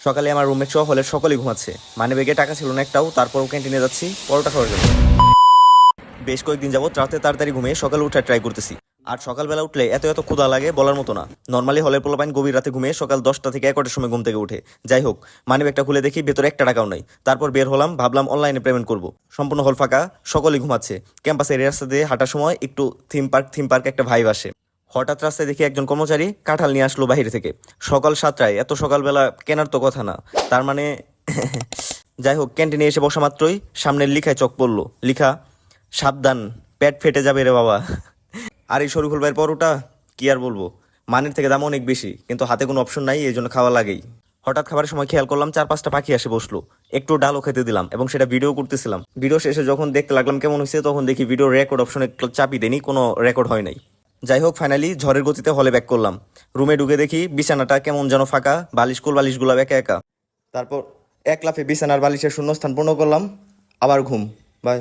সকালে আমার রুমমেট সহ হলে সকলেই ঘুমাচ্ছে। মানিব্যাগে টাকা ছিল না একটাও, তারপরও ক্যান্টিনে যাচ্ছি পরোটা খাওয়ার জন্য। বেশ কয়েকদিন যাবত রাতে তাড়াতাড়ি ঘুমিয়ে সকালে উঠে ট্রাই করতেছি। আর সকালবেলা উঠলে এত এত ক্ষুধা লাগে বলার মতো না। নর্মালি হলের পোলাপাইন গভীর রাতে ঘুমিয়ে সকাল 10টা থেকে 11টার সময় ঘুম থেকে উঠে। যাই হোক, মানিব্যাগটা খুলে দেখি ভেতরে একটা টাকাও নাই। তারপর বের হলাম, ভাবলাম অনলাইনে পেমেন্ট করব। সম্পূর্ণ হল ফাঁকা, সকলেই ঘুমাচ্ছে। ক্যাম্পাসের রাস্তা দিয়ে হাঁটার সময় একটু থিম পার্ক একটা ভাইব আসে। হঠাৎ রাস্তায় দেখি একজন কর্মচারী কাঁঠাল নিয়ে আসলো বাইরে থেকে। সকাল 7টায়, এত সকালবেলা কেনার তো কথা না। তার মানে যাই হোক, ক্যান্টিনে এসে বসা মাত্রই সামনের লিখায় চোখ পড়লো, লিখা সাবধান, পেট ফেটে যাবে রে বাবা। আর এই শরীফুল ভাইয়ের পরোটা কি আর বলবো, মানের থেকে দাম অনেক বেশি, কিন্তু হাতে কোনো অপশন নাই, এই জন্য খাওয়া লাগেই। হঠাৎ খাবারের সময় খেয়াল করলাম 4-5টা পাখি আসে বসলো। একটু ডালও খেতে দিলাম এবং সেটা ভিডিও করতেছিলাম। ভিডিও শেষে যখন দেখতে লাগলাম কেমন হয়েছে, তখন দেখি ভিডিও রেকর্ড অপশনে চাপি দেনি, কোনো রেকর্ড হয় নাই। যাই হোক, ফাইনালি ঝড়ের গতিতে হলে ব্যাক করলাম। রুমে ঢুকে দেখি বিছানাটা কেমন যেন ফাঁকা, বালিশগুলো একা একা। তারপর এক লাফে বিছানার বালিশের শূন্যস্থান পূর্ণ করলাম, আবার ঘুম। বাই।